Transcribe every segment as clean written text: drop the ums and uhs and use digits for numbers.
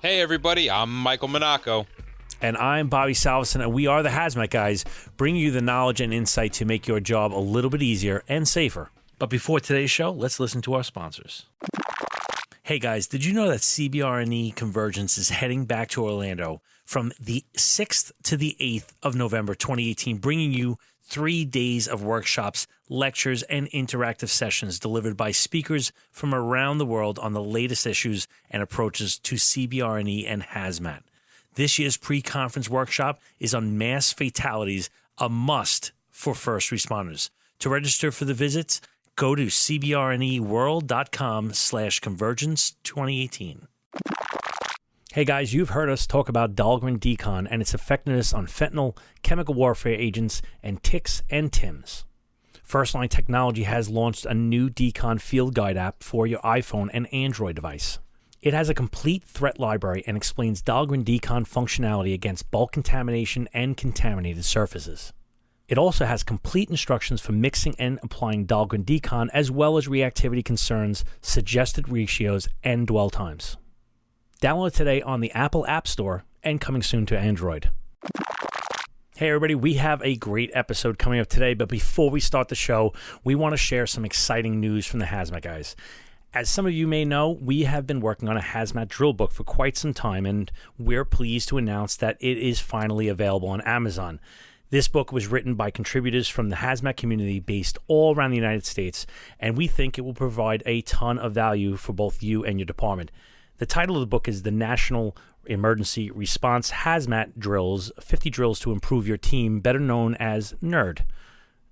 Hey everybody, I'm Michael Monaco. And I'm Bobby Salveson, and we are the Hazmat Guys, bringing you the knowledge and insight to make your job a little bit easier and safer. But before today's show, let's listen to our sponsors. Hey guys, did you know that CBRNE Convergence is heading back to Orlando from the 6th to the 8th of November 2018, bringing you 3 days of workshops, lectures, and interactive sessions delivered by speakers from around the world on the latest issues and approaches to CBRNE and Hazmat. This year's pre-conference workshop is on mass fatalities, a must for first responders. To register for the visits, go to cbrneworld.com/convergence2018. Hey guys, you've heard us talk about Dahlgren Decon and its effectiveness on fentanyl, chemical warfare agents, and ticks and TIMs. Firstline Technology has launched a new Decon field guide app for your iPhone and Android device. It has a complete threat library and explains Dahlgren Decon functionality against bulk contamination and contaminated surfaces. It also has complete instructions for mixing and applying Dahlgren Decon, as well as reactivity concerns, suggested ratios, and dwell times. Download today on the Apple App Store and coming soon to Android. Hey everybody, we have a great episode coming up today, but before we start the show, we want to share some exciting news from the Hazmat Guys. As some of you may know, we have been working on a hazmat drill book for quite some time, and we're pleased to announce that it is finally available on Amazon. This book was written by contributors from the hazmat community based all around the United States, and we think it will provide a ton of value for both you and your department. The title of the book is The National Emergency Response Hazmat Drills, 50 Drills to Improve Your Team, better known as NERD.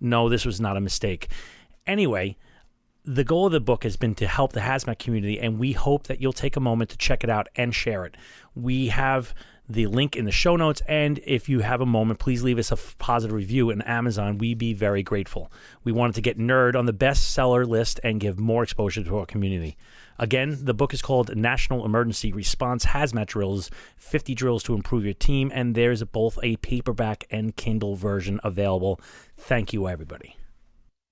No, this was not a mistake. Anyway, the goal of the book has been to help the hazmat community, and we hope that you'll take a moment to check it out and share it. We have the link in the show notes, and if you have a moment, please leave us a positive review in Amazon. We'd be very grateful. We wanted to get NERD on the bestseller list and give more exposure to our community. Again, the book is called National Emergency Response Hazmat Drills, 50 Drills to Improve Your Team, and there's both a paperback and Kindle version available. Thank you, everybody.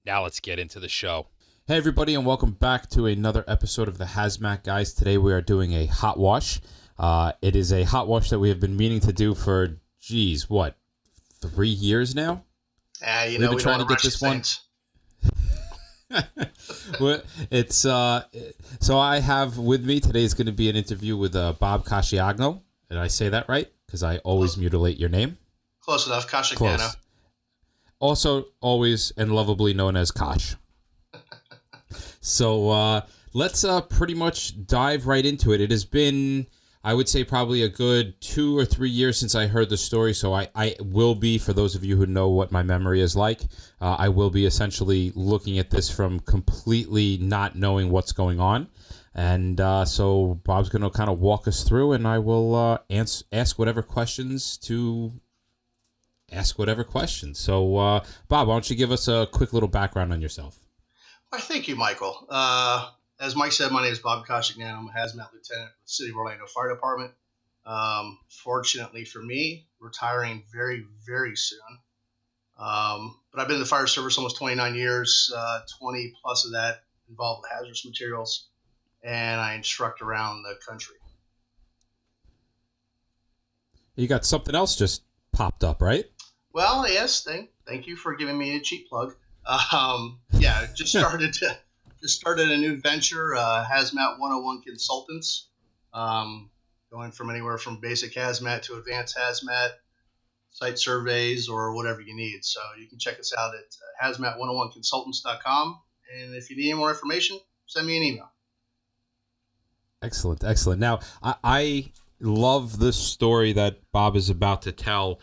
Now let's get into the show. Hey everybody, and welcome back to another episode of the Hazmat Guys. Today we are doing a hot wash. It is a hot wash that we have been meaning to do for, 3 years now? We've been trying to get this one. It's so I have with me today is going to be an interview with Bob Casiagno. Did I say that right? Because I always mutilate your name. Close enough, Coschignano. Close. Also, always and lovably known as Kosh. So let's pretty much dive right into it. It has been, I would say, probably a good 2 or 3 years since I heard the story. So I will be, for those of you who know what my memory is like, I will be essentially looking at this from completely not knowing what's going on. And so Bob's going to kind of walk us through, and I will ask whatever questions to ask whatever questions. So, Bob, why don't you give us a quick little background on yourself? Well, thank you, Michael. As Mike said, my name is Bob Casiagno. I'm a Hazmat Lieutenant with the City of Orlando Fire Department. Fortunately for me, retiring very, very soon. But I've been in the fire service almost 29 years, 20 plus of that involved with hazardous materials, and I instruct around the country. You got something else just popped up, right? Well, yes. Thank you for giving me a cheap plug. Just started a new venture, Hazmat 101 Consultants, going from anywhere from basic hazmat to advanced hazmat, site surveys, or whatever you need. So you can check us out at hazmat101consultants.com. And if you need any more information, send me an email. Excellent. Now, I love this story that Bob is about to tell,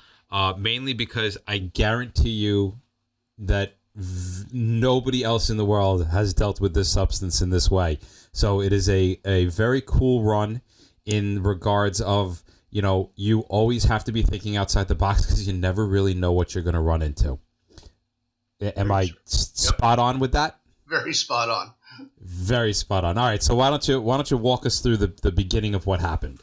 mainly because I guarantee you that nobody else in the world has dealt with this substance in this way. So it is a very cool run in regards of, you always have to be thinking outside the box because you never really know what you're going to run into. Am I spot on with that? Very spot on. Very spot on. All right. So why don't you walk us through the beginning of what happened?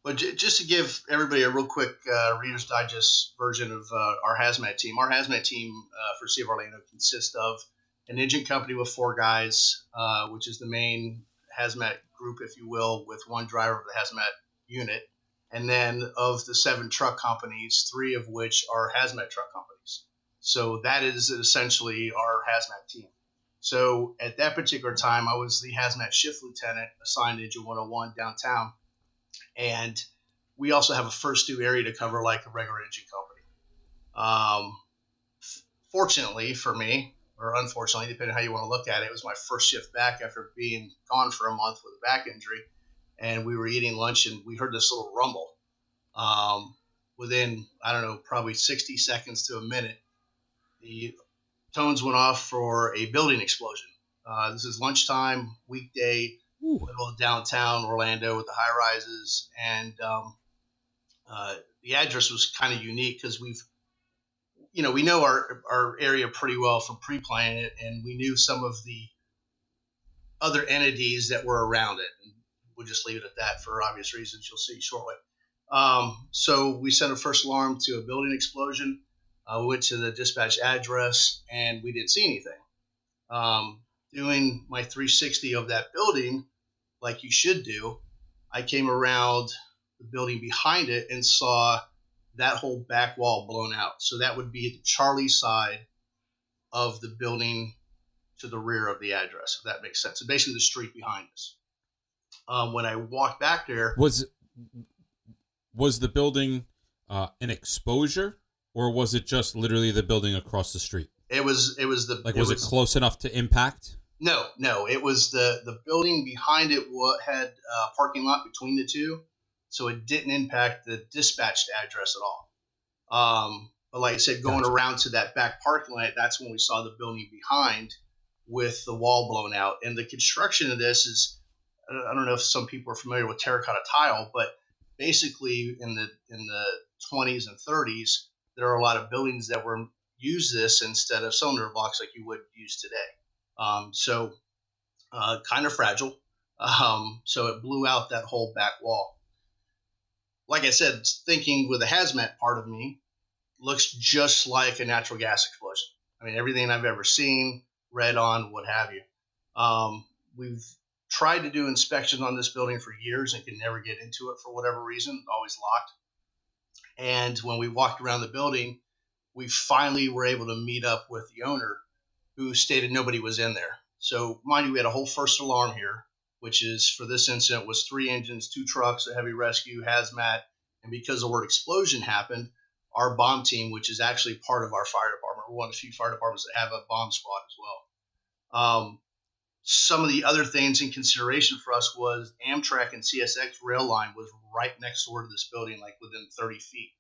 Well, just to give everybody a real quick Reader's Digest version of our hazmat team. Our hazmat team for City of Orlando consists of an engine company with 4 guys, which is the main hazmat group, if you will, with one driver of the hazmat unit. And then of the 7 truck companies, 3 of which are hazmat truck companies. So that is essentially our hazmat team. So at that particular time, I was the hazmat shift lieutenant assigned to Engine 101 downtown. And we also have a first due area to cover like a regular engine company. Fortunately for me, or unfortunately, depending on how you want to look at it, it was my first shift back after being gone for a month with a back injury. And we were eating lunch and we heard this little rumble. Within, I don't know, probably 60 seconds to a minute, the tones went off for a building explosion. This is lunchtime, weekday, middle of downtown Orlando with the high rises. And the address was kind of unique because we know our area pretty well from pre-planning it, and we knew some of the other entities that were around it. And we'll just leave it at that for obvious reasons you'll see shortly. So we sent a first alarm to a building explosion. We went to the dispatch address, and we didn't see anything. Doing my 360 of that building, like you should do, I came around the building behind it and saw that whole back wall blown out. So that would be the Charlie side of the building to the rear of the address, if that makes sense. So basically the street behind us. When I walked back there... Was the building an exposure, or was it just literally the building across the street? It was was it close enough to impact? No. It was the building behind it had a parking lot between the two, so it didn't impact the dispatched address at all. But like I said, going around to that back parking lot, that's when we saw the building behind with the wall blown out. And the construction of this is, I don't know if some people are familiar with terracotta tile, but basically in the 20s and 30s, there are a lot of buildings that were use this instead of cylinder blocks like you would use today. So kind of fragile. So it blew out that whole back wall. Like I said, thinking with the hazmat part of me, looks just like a natural gas explosion. I mean, everything I've ever seen, read on, what have you. We've tried to do inspections on this building for years and could never get into it for whatever reason, always locked. And when we walked around the building, we finally were able to meet up with the owner, who stated nobody was in there. So mind you, we had a whole first alarm here, which is for this incident was 3 engines, 2 trucks, a heavy rescue, hazmat. And because the word explosion happened, our bomb team, which is actually part of our fire department, we're one of the few fire departments that have a bomb squad as well. Some of the other things in consideration for us was Amtrak and CSX rail line was right next door to this building, like within 30 feet.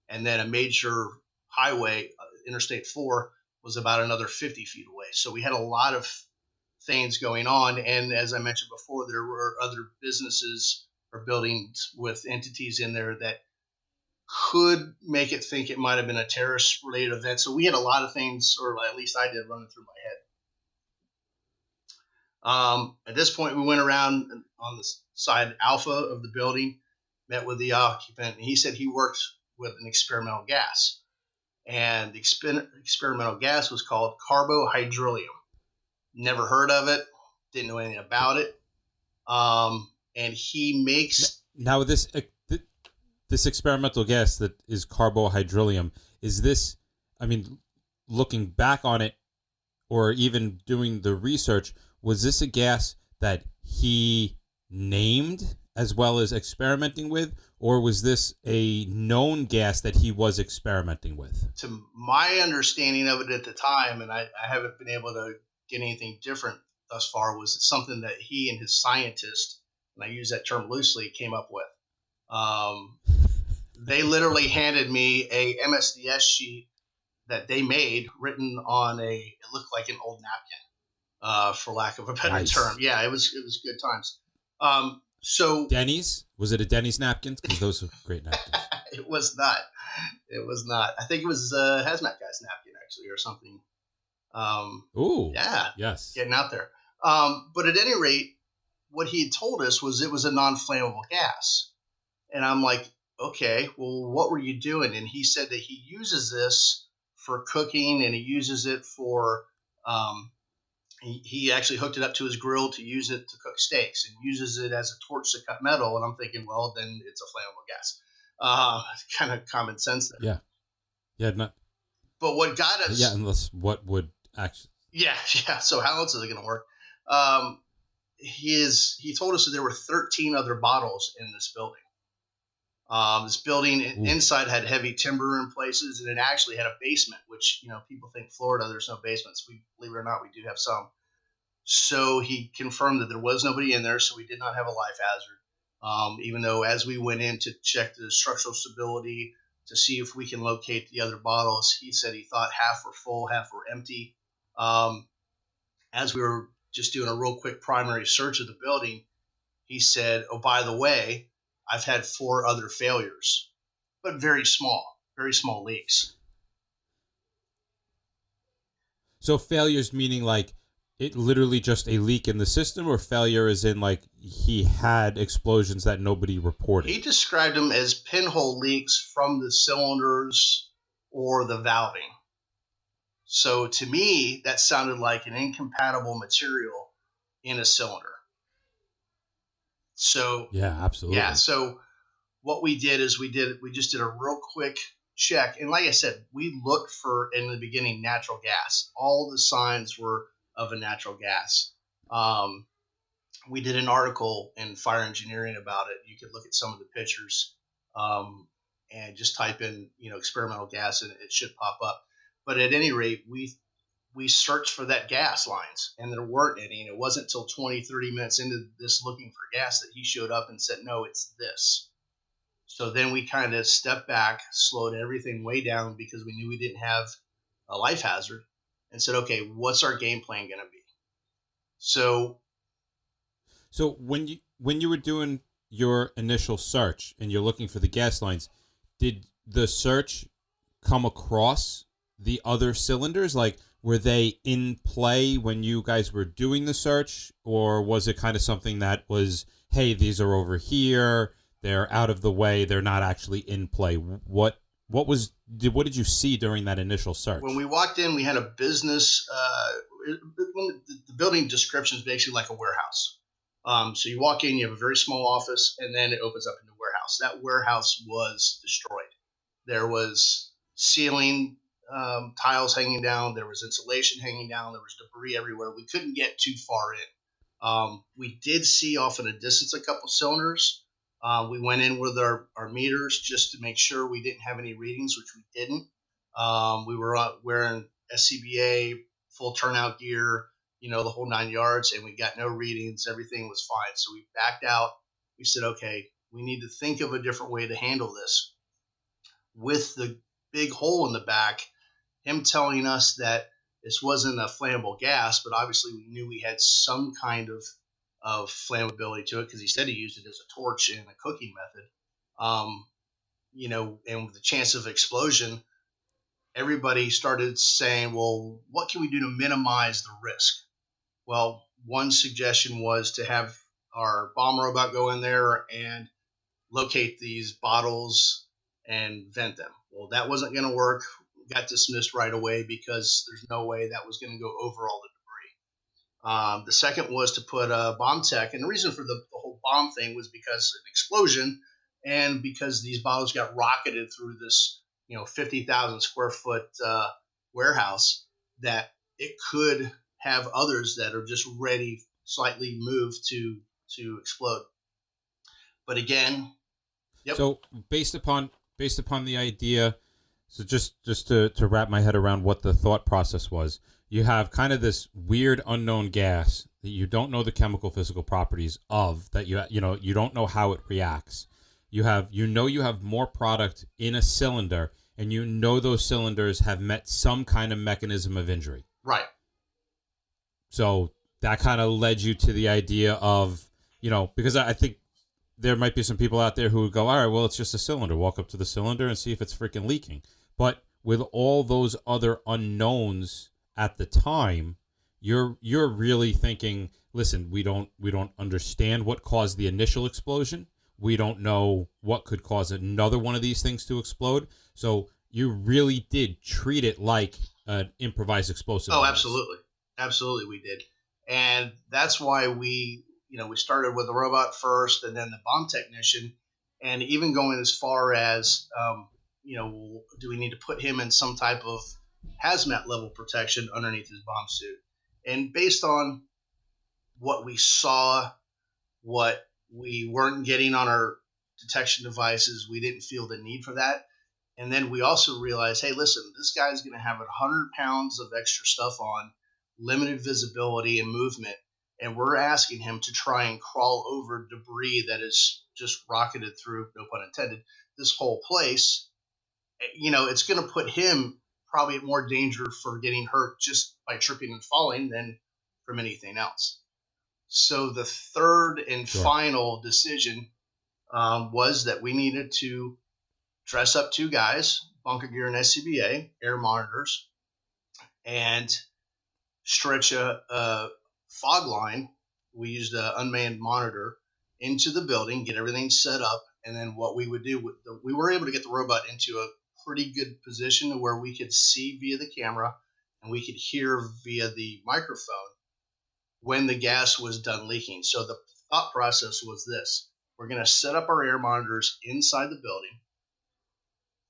And then a major highway, Interstate 4, was about another 50 feet away. So we had a lot of things going on. And as I mentioned before, there were other businesses or buildings with entities in there that could make it think it might have been a terrorist-related event. So we had a lot of things, or at least I did, running through my head. At this point, we went around on the side alpha of the building, met with the occupant, and he said he worked with an experimental gas. And the experimental gas was called carbohydrolium. Never heard of it, didn't know anything about it. And he makes... Now, this experimental gas that is carbohydrolium, is this, I mean, looking back on it, or even doing the research, was this a gas that he named as well as experimenting with, or was this a known gas that he was experimenting with? To my understanding of it at the time, and I haven't been able to get anything different thus far, was something that he and his scientist, and I use that term loosely, came up with. They literally handed me a MSDS sheet that they made written on it looked like an old napkin, for lack of a better term. Yeah, it was good times. So Denny's? Was it a Denny's napkin? Because those are great napkins. It was not. It was not. I think it was a Hazmat Guys napkin, actually, or something. Ooh. Yeah. Yes. Getting out there. But at any rate, what he had told us was it was a non-flammable gas. And I'm like, okay, well, what were you doing? And he said that he uses this for cooking, and he uses it for he actually hooked it up to his grill to use it to cook steaks and uses it as a torch to cut metal. And I'm thinking, well, then it's a flammable gas. Kind of common sense there. Yeah. Yeah. Not. But what got us? Yeah. Unless what would actually. Yeah. So how else is it going to work? He told us that there were 13 other bottles in this building. This building inside had heavy timber in places, and it actually had a basement, which, people think Florida, there's no basements. We, believe it or not, we do have some. So he confirmed that there was nobody in there, so we did not have a life hazard. Even though as we went in to check the structural stability to see if we can locate the other bottles, he said he thought half were full, half were empty. As we were just doing a real quick primary search of the building, he said, oh, by the way, I've had 4 other failures, but very small leaks. So failures meaning like it literally just a leak in the system, or failure is in like he had explosions that nobody reported? He described them as pinhole leaks from the cylinders or the valving. So to me, that sounded like an incompatible material in a cylinder. So yeah, absolutely. Yeah. So what we did is we just did a real quick check. And like I said, we looked for, in the beginning, natural gas. All the signs were of a natural gas. We did an article in Fire Engineering about it. You could look at some of the pictures and just type in, experimental gas, and it should pop up. But at any rate, we searched for that gas lines, and there weren't any. And it wasn't until 20, 30 minutes into this looking for gas that he showed up and said, no, it's this. So then we kind of stepped back, slowed everything way down because we knew we didn't have a life hazard, and said, okay, what's our game plan going to be? So when you were doing your initial search and you're looking for the gas lines, did the search come across the other cylinders? Like, were they in play when you guys were doing the search, or was it kind of something that was, hey, these are over here, they're out of the way, they're not actually in play? What did you see during that initial search? When we walked in, we had a business. The building description is basically like a warehouse. So you walk in, you have a very small office, and then it opens up into a warehouse. That warehouse was destroyed. There was ceiling tiles hanging down. There was insulation hanging down. There was debris everywhere. We couldn't get too far in. We did see off in a distance a couple cylinders. We went in with our meters just to make sure we didn't have any readings, which we didn't. We were wearing SCBA, full turnout gear, the whole 9 yards, and we got no readings. Everything was fine. So we backed out. We said, okay, we need to think of a different way to handle this. With the big hole in the back, him telling us that this wasn't a flammable gas, but obviously we knew we had some kind of flammability to it because he said he used it as a torch in a cooking method. And with the chance of explosion, everybody started saying, well, what can we do to minimize the risk? Well, one suggestion was to have our bomb robot go in there and locate these bottles and vent them. Well, that wasn't going to work. We got dismissed right away because there's no way that was going to go over all the debris. The second was to put a bomb tech, and the reason for the whole bomb thing was because of an explosion and because these bottles got rocketed through this 50,000 square foot warehouse, that it could have others that are just ready, slightly moved to explode. But again, yep. So based upon the idea, so just to wrap my head around what the thought process was, you have kind of this weird unknown gas that you don't know the chemical physical properties of, that you don't know how it reacts. You have more product in a cylinder, and those cylinders have met some kind of mechanism of injury. Right. So that kind of led you to the idea of, because I think there might be some people out there who would go, all right, well, it's just a cylinder. Walk up to the cylinder and see if it's freaking leaking. But with all those other unknowns at the time, you're really thinking, listen, we don't understand what caused the initial explosion. We don't know what could cause another one of these things to explode. So you really did treat it like an improvised explosive. Oh, device. absolutely. Absolutely, we did. And that's why we started with the robot first and then the bomb technician, and even going as far as, do we need to put him in some type of hazmat level protection underneath his bomb suit? And based on what we saw, what we weren't getting on our detection devices, we didn't feel the need for that. And then we also realized, hey, listen, this guy's going to have 100 pounds of extra stuff on, limited visibility and movement, and we're asking him to try and crawl over debris that is just rocketed through, no pun intended, this whole place. It's going to put him probably at more danger for getting hurt just by tripping and falling than from anything else. So the third and final decision was that we needed to dress up 2 guys, bunker gear and SCBA, air monitors, and stretch a fog line. We used an unmanned monitor into the building, get everything set up, and then what we would do, we were able to get the robot into a pretty good position where we could see via the camera and we could hear via the microphone when the gas was done leaking. So the thought process was this: we're going to set up our air monitors inside the building.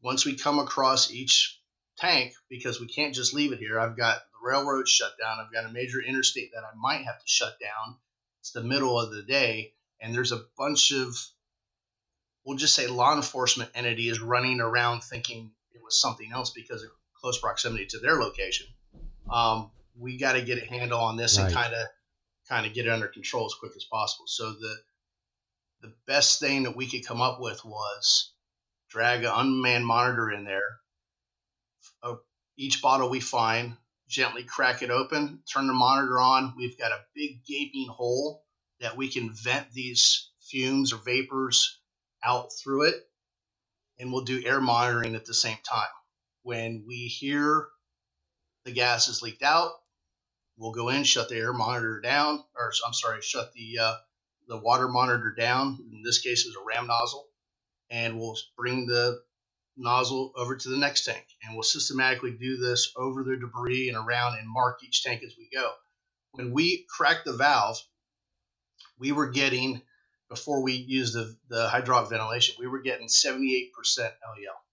Once we come across each tank, because we can't just leave it here, I've got the railroad shut down, I've got a major interstate that I might have to shut down. It's the middle of the day, and there's a bunch of, we'll just say, law enforcement entities running around thinking it was something else because of close proximity to their location. We got to get a handle on this and kind of get it under control as quick as possible. So the best thing that we could come up with was drag an unmanned monitor in there. Each bottle we find, gently crack it open, turn the monitor on. We've got a big gaping hole that we can vent these fumes or vapors out through it, and we'll do air monitoring at the same time. When we hear the gas is leaked out, we'll go in, shut the air monitor down, shut the water monitor down. In this case, it was a ram nozzle, and we'll bring the nozzle over to the next tank, and we'll systematically do this over the debris and around and mark each tank as we go. When we cracked the valve, we were getting, before we used the hydraulic ventilation, we were getting 78% LEL.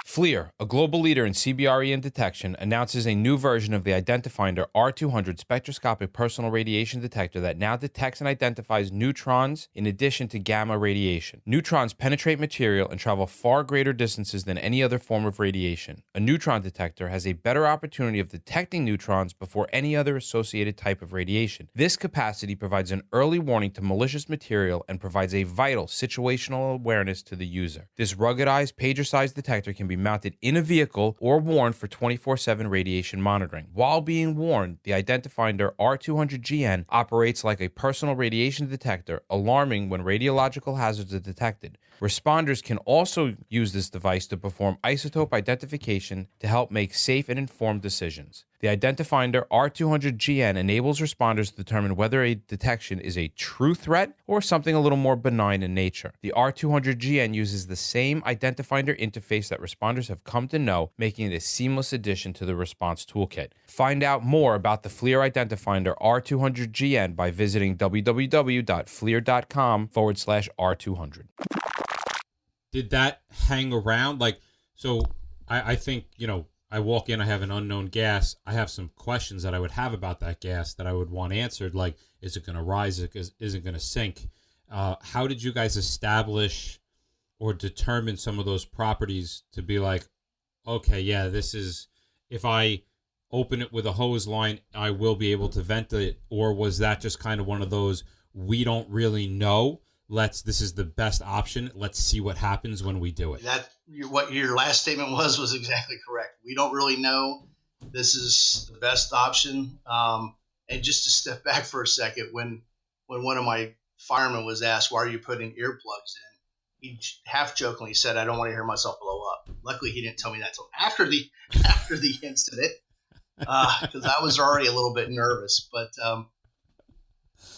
FLIR, a global leader in CBRE and detection, announces a new version of the Identifinder R200 spectroscopic personal radiation detector that now detects and identifies neutrons in addition to gamma radiation. Neutrons penetrate material and travel far greater distances than any other form of radiation. A neutron detector has a better opportunity of detecting neutrons before any other associated type of radiation. This capacity provides an early warning to malicious material and provides a vital situational awareness to the user. This ruggedized, pager-sized detector can be mounted in a vehicle or worn for 24/7 radiation monitoring. While being worn, the Identifinder R200GN operates like a personal radiation detector, alarming when radiological hazards are detected. Responders can also use this device to perform isotope identification to help make safe and informed decisions. The Identifinder R200GN enables responders to determine whether a detection is a true threat or something a little more benign in nature. The R200GN uses the same Identifinder interface that responders have come to know, making it a seamless addition to the response toolkit. Find out more about the FLIR Identifinder R200GN by visiting www.flir.com/R200. Did that hang around? I think, I walk in, I have an unknown gas. I have some questions that I would have about that gas that I would want answered, like, is it going to rise? Is it going to sink? How did you guys establish or determine some of those properties to be like, okay, yeah, this is, if I open it with a hose line, I will be able to vent it? Or was that just kind of one of those, we don't really know, this is the best option, let's see what happens when we do it? What your last statement was exactly correct. We don't really know. This is the best option. And just to step back for a second, when one of my firemen was asked, why are you putting earplugs in? He half jokingly said, I don't want to hear myself blow up. Luckily, he didn't tell me that until after the incident, because I was already a little bit nervous. But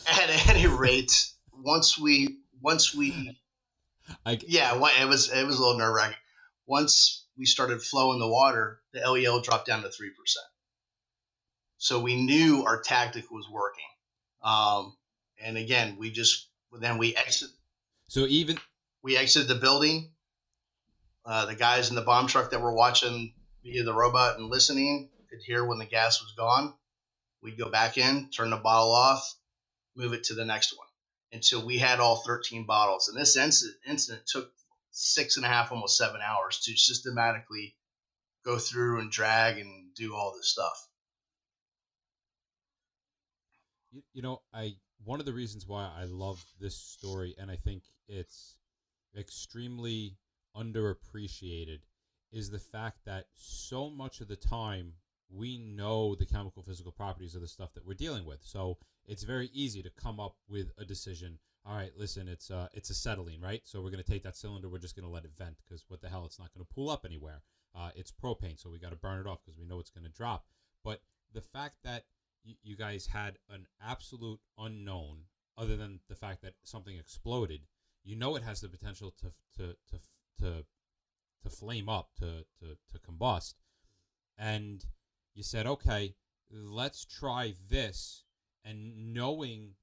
at any rate, once we it was a little nerve-wracking. Once we started flowing the water, the LEL dropped down to 3%. So we knew our tactic was working. And again, we exited the building. The guys in the bomb truck that were watching via the robot and listening could hear when the gas was gone. We'd go back in, turn the bottle off, move it to the next one until we had all 13 bottles. And this incident took 6.5, almost 7 hours to systematically go through and drag and do all this stuff. One of the reasons why I love this story, and I think it's extremely underappreciated, is the fact that so much of the time we know the chemical physical properties of the stuff that we're dealing with. So it's very easy to come up with a decision. All right, listen, it's acetylene, right? So we're going to take that cylinder. We're just going to let it vent because what the hell, it's not going to pool up anywhere. It's propane, so we got to burn it off because we know it's going to drop. But the fact that you guys had an absolute unknown, other than the fact that something exploded, it has the potential to flame up, to combust, and you said, okay, let's try this, and knowing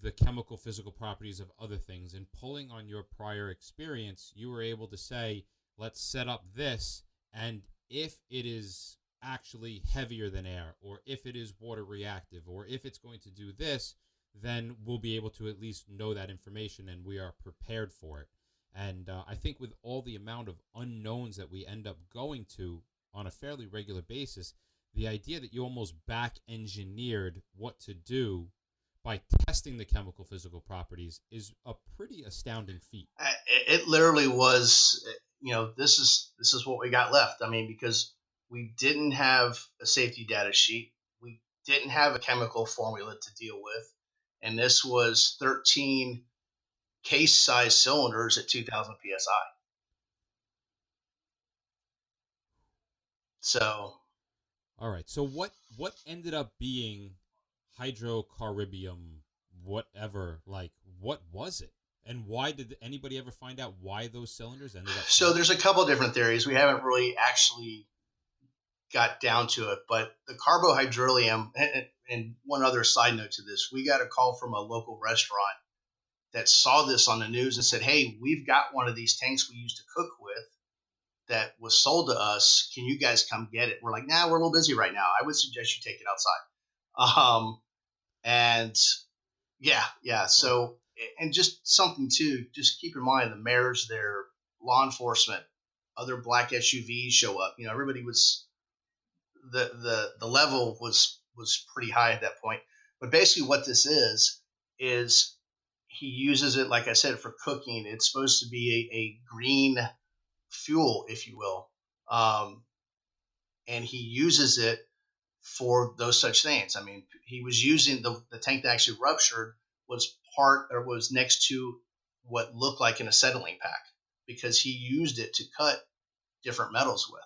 the chemical physical properties of other things and pulling on your prior experience, you were able to say, let's set up this, and if it is actually heavier than air, or if it is water reactive, or if it's going to do this, then we'll be able to at least know that information and we are prepared for it. And I think with all the amount of unknowns that we end up going to on a fairly regular basis, the idea that you almost back engineered what to do by testing the chemical physical properties is a pretty astounding feat. It literally was, this is what we got left. I mean, because we didn't have a safety data sheet. We didn't have a chemical formula to deal with. And this was 13 case-sized cylinders at 2,000 PSI. So. All right. So what ended up being hydrocarbonium, whatever? Like, what was it? And why did anybody ever find out why those cylinders ended up? So there's a couple of different theories. We haven't really actually got down to it, but the carbohydrolium, and one other side note to this, we got a call from a local restaurant that saw this on the news and said, hey, we've got one of these tanks we used to cook with that was sold to us. Can you guys come get it? We're like, nah, we're a little busy right now. I would suggest you take it outside. And yeah. So, and just something too, just keep in mind the mayors there, law enforcement, other black SUVs show up. Everybody was, the level was pretty high at that point. But basically what this is he uses it, like I said, for cooking. It's supposed to be a green fuel, if you will. And he uses it for those such things. I mean, he was using the tank that actually ruptured was next to what looked like an acetylene pack, because he used it to cut different metals with.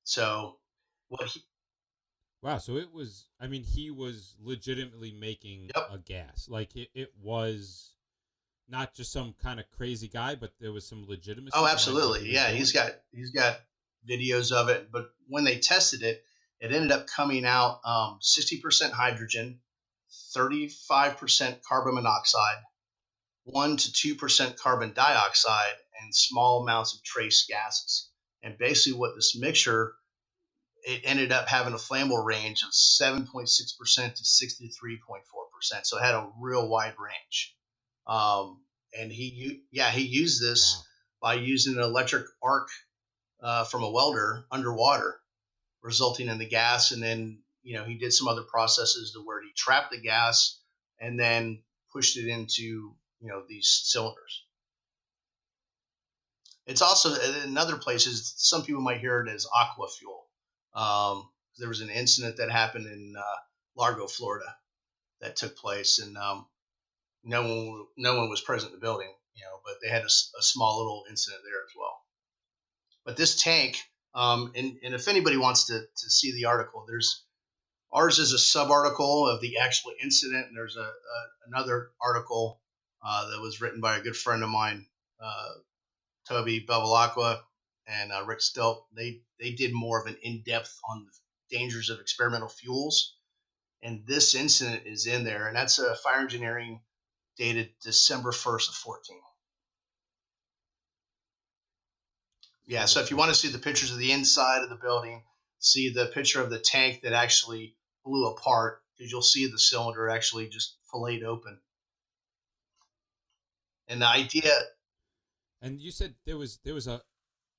So wow. So it was, I mean, he was legitimately making a gas. Like it was not just some kind of crazy guy, but there was some legitimacy. Oh, absolutely. Yeah. He's got videos of it, but when they tested it, it ended up coming out 60% hydrogen, 35% carbon monoxide, 1 to 2% carbon dioxide, and small amounts of trace gases. And basically what this mixture, it ended up having a flammable range of 7.6% to 63.4%. So it had a real wide range. And he used this by using an electric arc from a welder underwater, resulting in the gas. And then, he did some other processes to where he trapped the gas and then pushed it into, these cylinders. It's also in other places, some people might hear it as aqua fuel. There was an incident that happened in Largo, Florida, that took place, and no one was present in the building, but they had a small little incident there as well. But this tank, and if anybody wants to see the article, ours is a sub-article of the actual incident, and there's another article that was written by a good friend of mine, Toby Bevilacqua and Rick Stilt. They did more of an in-depth on dangers of experimental fuels. And this incident is in there, and that's a fire engineering dated December 1st of 14. Yeah, so if you want to see the pictures of the inside of the building, see the picture of the tank that actually blew apart, because you'll see the cylinder actually just filleted open. And the idea, And you said there was a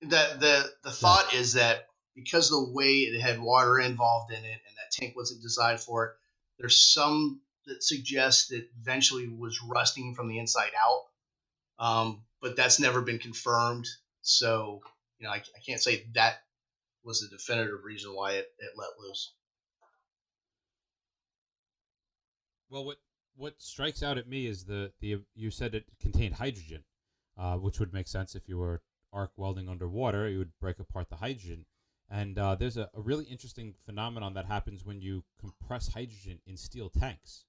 the thought is that because of the way it had water involved in it and that tank wasn't designed for it, there's some that suggest that eventually was rusting from the inside out. But that's never been confirmed. So, I can't say that was the definitive reason why it let loose. Well, what strikes out at me is the you said it contained hydrogen, which would make sense if you were arc welding underwater. You would break apart the hydrogen, and there's a really interesting phenomenon that happens when you compress hydrogen in steel tanks.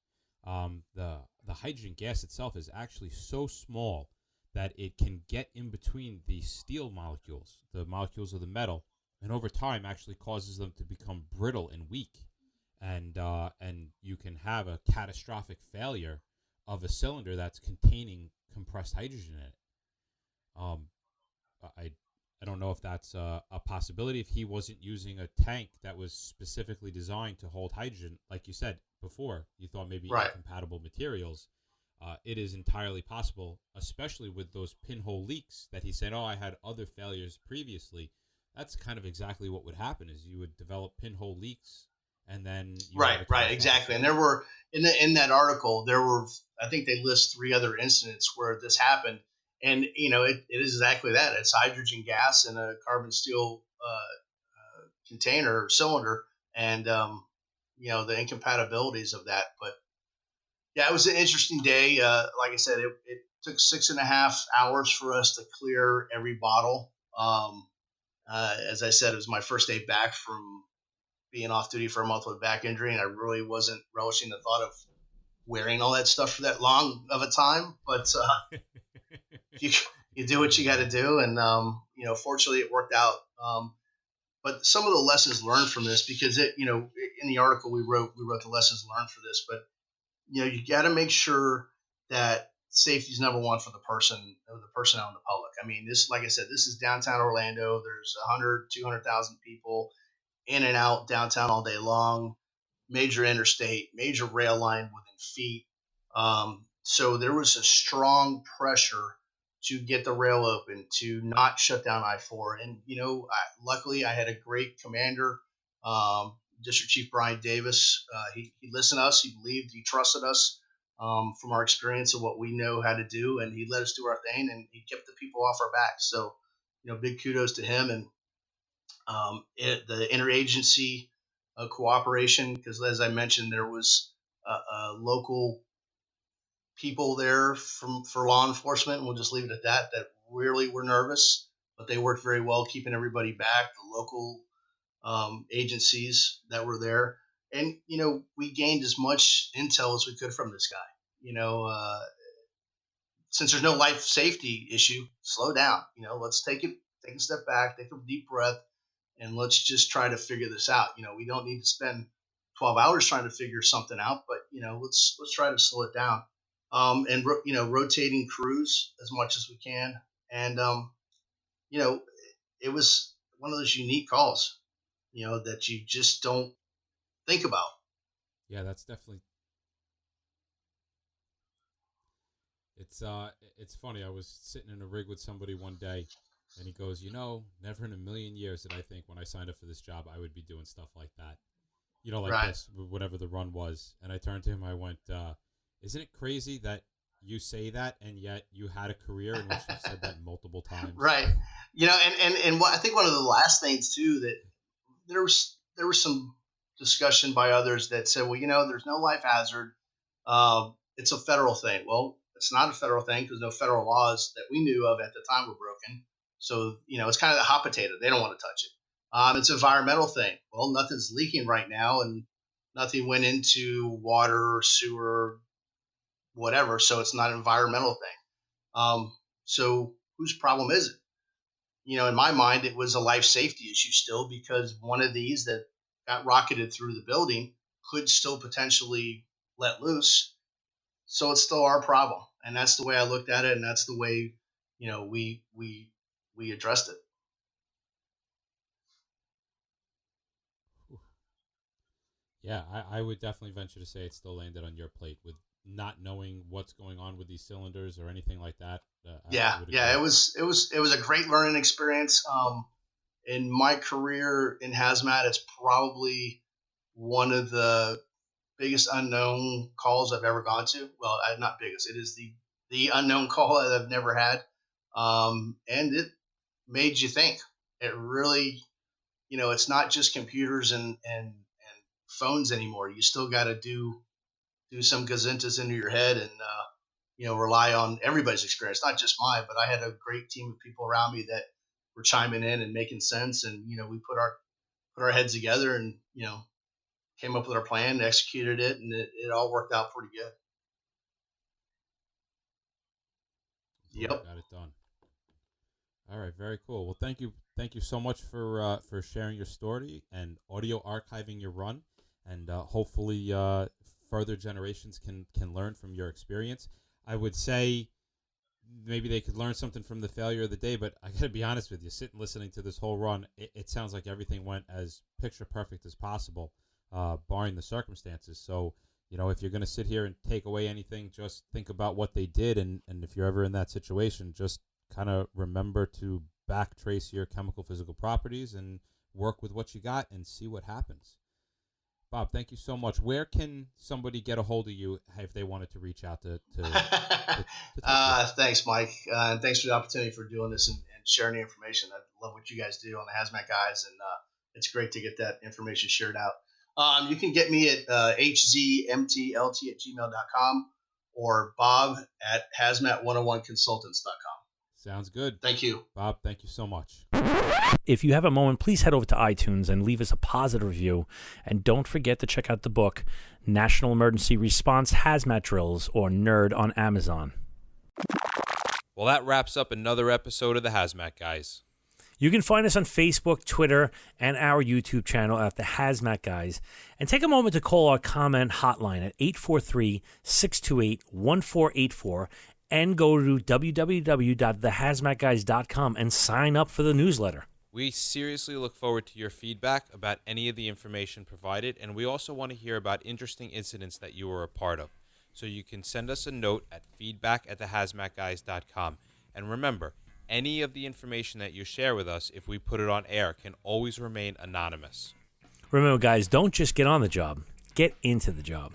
The hydrogen gas itself is actually so small that it can get in between the steel molecules, the molecules of the metal, and over time actually causes them to become brittle and weak. And you can have a catastrophic failure of a cylinder that's containing compressed hydrogen in it. I don't know if that's a possibility. If he wasn't using a tank that was specifically designed to hold hydrogen, like you said before, you thought maybe Right. incompatible materials. It is entirely possible, especially with those pinhole leaks that he said, "Oh, I had other failures previously." That's kind of exactly what would happen: is you would develop pinhole leaks. And then Right, exactly. And there were in that article, there were, I think they list 3 other incidents where this happened, and it is exactly that. It's hydrogen gas in a carbon steel container or cylinder, and the incompatibilities of that. But yeah, it was an interesting day. Like I said, it took 6.5 hours for us to clear every bottle. As I said, it was my first day back from being off duty for a month with back injury, and I really wasn't relishing the thought of wearing all that stuff for that long of a time. But you do what you got to do, and fortunately it worked out. But some of the lessons learned from this, because in the article we wrote the lessons learned for this, but you got to make sure that safety is number one for the personnel and the public. I mean, this, like I said, this is downtown Orlando. There's 200,000 people in and out downtown all day long, major interstate, major rail line within feet. So there was a strong pressure to get the rail open, to not shut down I-4. And, luckily I had a great commander, District Chief Brian Davis. He listened to us. He believed, he trusted us from our experience of what we know how to do. And he let us do our thing, and he kept the people off our backs. So, big kudos to him. And the interagency cooperation, because as I mentioned, there was local people there for law enforcement, and we'll just leave it at that really were nervous, but they worked very well keeping everybody back. The local agencies that were there, and we gained as much intel as we could from this guy. Since there's no life safety issue, slow down. Let's take a step back, take a deep breath, and let's just try to figure this out. We don't need to spend 12 hours trying to figure something out, but let's try to slow it down. And rotating crews as much as we can. And it was one of those unique calls, that you just don't think about. Yeah, that's definitely. It's funny. I was sitting in a rig with somebody one day, and he goes, never in a million years did I think when I signed up for this job I would be doing stuff like that. Like Right. this, whatever the run was. And I turned to him, I went, isn't it crazy that you say that, and yet you had a career in which you said that multiple times? Right. And what I think one of the last things too, that there was some discussion by others that said, well, there's no life hazard. It's a federal thing. Well, it's not a federal thing because no federal laws that we knew of at the time were broken. So, it's kind of the hot potato. They don't want to touch it. It's an environmental thing. Well, nothing's leaking right now, and nothing went into water, sewer, whatever. So it's not an environmental thing. So whose problem is it? In my mind, it was a life safety issue still, because one of these that got rocketed through the building could still potentially let loose. So it's still our problem. And that's the way I looked at it. And that's the way, we addressed it. Yeah, I would definitely venture to say it still landed on your plate with not knowing what's going on with these cylinders or anything like that. I would agree. It was a great learning experience. In my career in hazmat, it's probably one of the biggest unknown calls I've ever gone to. Well, not biggest. It is the unknown call that I've never had. And it made you think. It really, it's not just computers and phones anymore. You still got to do some gazintas into your head and, rely on everybody's experience, not just mine, but I had a great team of people around me that were chiming in and making sense. And, we put our heads together and, came up with our plan, executed it, and it all worked out pretty good. Yep. Got it done. All right, very cool. Well, thank you so much for sharing your story and audio archiving your run, and hopefully further generations can learn from your experience. I would say maybe they could learn something from the failure of the day, but I got to be honest with you, sitting listening to this whole run, it sounds like everything went as picture perfect as possible, barring the circumstances. So, if you're going to sit here and take away anything, just think about what they did, and if you're ever in that situation, just kind of remember to backtrace your chemical physical properties and work with what you got and see what happens. Bob, thank you so much. Where can somebody get a hold of you if they wanted to reach out to Thanks, Mike. And thanks for the opportunity for doing this and sharing the information. I love what you guys do on the Hazmat Guys, and it's great to get that information shared out. You can get me at hzmtlt@gmail.com or Bob at hazmat101consultants.com. Sounds good. Thank you. Bob, thank you so much. If you have a moment, please head over to iTunes and leave us a positive review. And don't forget to check out the book, National Emergency Response Hazmat Drills, or NERD, on Amazon. Well, that wraps up another episode of the Hazmat Guys. You can find us on Facebook, Twitter, and our YouTube channel at the Hazmat Guys. And take a moment to call our comment hotline at 843-628-1484 and go to www.thehazmatguys.com and sign up for the newsletter. We seriously look forward to your feedback about any of the information provided, and we also want to hear about interesting incidents that you were a part of. So you can send us a note at feedback@thehazmatguys.com. And remember, any of the information that you share with us, if we put it on air, can always remain anonymous. Remember, guys, don't just get on the job. Get into the job.